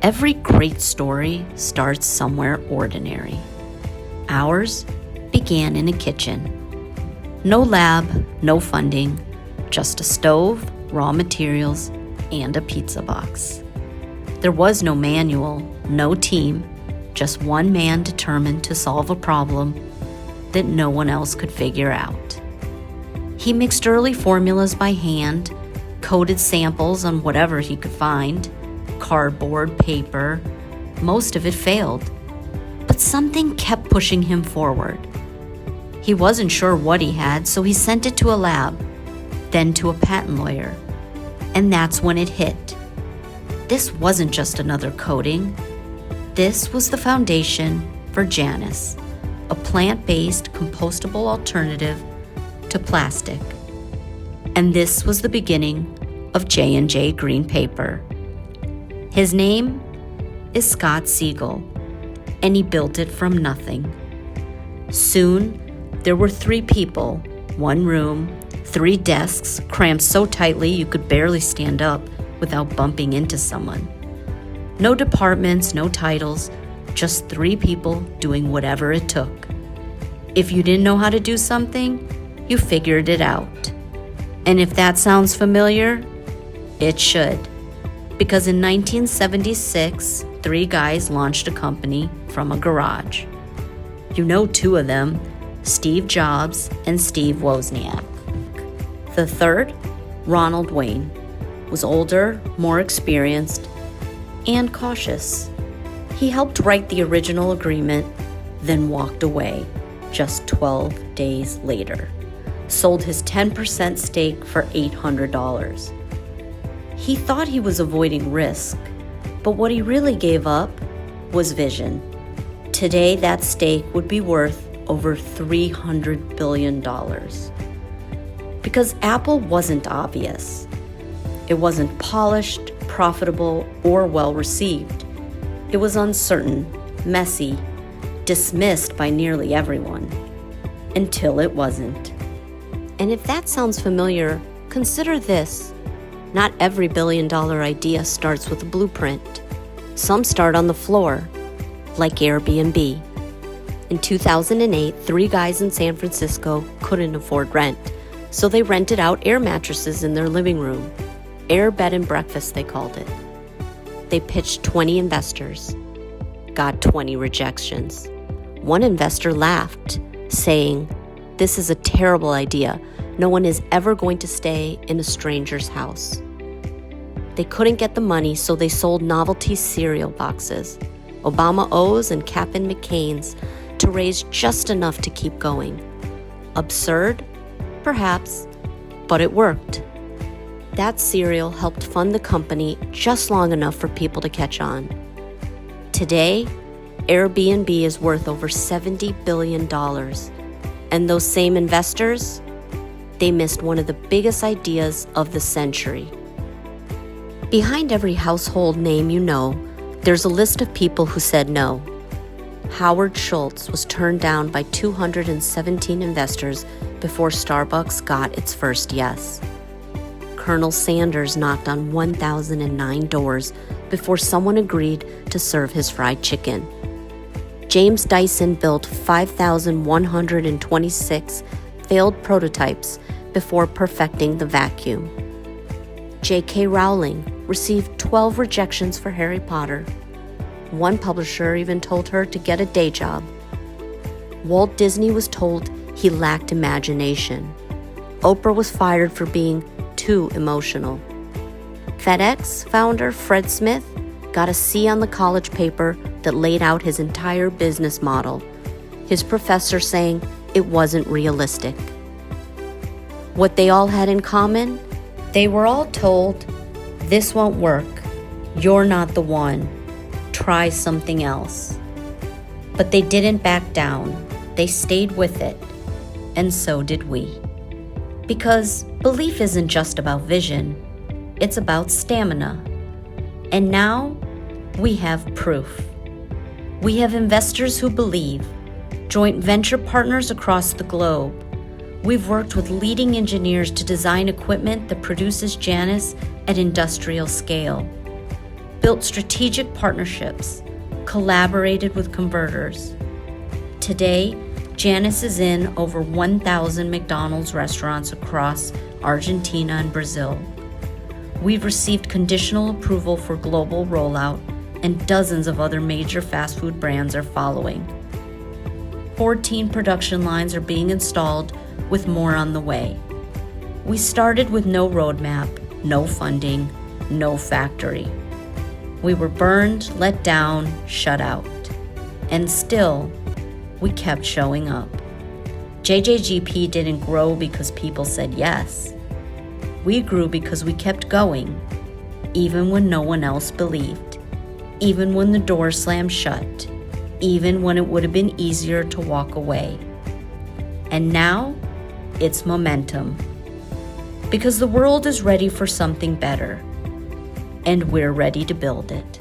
Every great story starts somewhere ordinary. Ours began in a kitchen. No lab, no funding, just a stove, raw materials, and a pizza box. There was no manual, no team, just one man determined to solve a problem that no one else could figure out. He mixed early formulas by hand, coded samples on whatever he could find, cardboard, paper. Most of it failed, but something kept pushing him forward. He wasn't sure what he had, so he sent it to a lab, then to a patent lawyer. And that's when it hit. This wasn't just another coating. This was the foundation for Janus, a plant-based compostable alternative to plastic. And this was the beginning of J&J Green Paper. His name is Scott Siegel, and he built it from nothing. Soon, there were 3 people, 1 room, 3 desks crammed so tightly you could barely stand up without bumping into someone. No departments, no titles, just 3 people doing whatever it took. If you didn't know how to do something, you figured it out. And if that sounds familiar, it should. Because in 1976, 3 guys launched a company from a garage. You know 2 of them, Steve Jobs and Steve Wozniak. The third, Ronald Wayne, was older, more experienced, and cautious. He helped write the original agreement, then walked away just 12 days later. Sold his 10% stake for $800. He thought he was avoiding risk, but what he really gave up was vision. Today, that stake would be worth over $300 billion. Because Apple wasn't obvious. It wasn't polished, profitable, or well-received. It was uncertain, messy, dismissed by nearly everyone. Until it wasn't. And if that sounds familiar, consider this. Not every billion-dollar idea starts with a blueprint. Some start on the floor, like Airbnb. In 2008, 3 guys in San Francisco couldn't afford rent, so they rented out air mattresses in their living room. Air bed and breakfast, they called it. They pitched 20 investors, got 20 rejections. One investor laughed, saying, "This is a terrible idea. No one is ever going to stay in a stranger's house." They couldn't get the money, so they sold novelty cereal boxes, Obama O's and Cap'n McCain's, to raise just enough to keep going. Absurd? Perhaps, but it worked. That cereal helped fund the company just long enough for people to catch on. Today, Airbnb is worth over $70 billion. And those same investors, they missed one of the biggest ideas of the century. Behind every household name you know, there's a list of people who said no. Howard Schultz was turned down by 217 investors before Starbucks got its first yes. Colonel Sanders knocked on 1,009 doors before someone agreed to serve his fried chicken. James Dyson built 5,126 failed prototypes before perfecting the vacuum. J.K. Rowling received 12 rejections for Harry Potter. One publisher even told her to get a day job. Walt Disney was told he lacked imagination. Oprah was fired for being too emotional. FedEx founder Fred Smith got a C on the college paper that laid out his entire business model, his professor saying it wasn't realistic. What they all had in common? They were all told, "This won't work. You're not the one. Try something else." But they didn't back down. They stayed with it. And so did we. Because belief isn't just about vision. It's about stamina. And now we have proof. We have investors who believe, joint venture partners across the globe. We've worked with leading engineers to design equipment that produces Janus at industrial scale. built strategic partnerships, collaborated with converters. Today, Janus is in over 1,000 McDonald's restaurants across Argentina and Brazil. We've received conditional approval for global rollout, and dozens of other major fast food brands are following. 14 production lines are being installed, with more on the way. We started with no roadmap, no funding, no factory. We were burned, let down, shut out. And still, we kept showing up. JJGP didn't grow because people said yes. We grew because we kept going, even when no one else believed, even when the door slammed shut, even when it would have been easier to walk away. And now, it's momentum. Because the world is ready for something better, and we're ready to build it.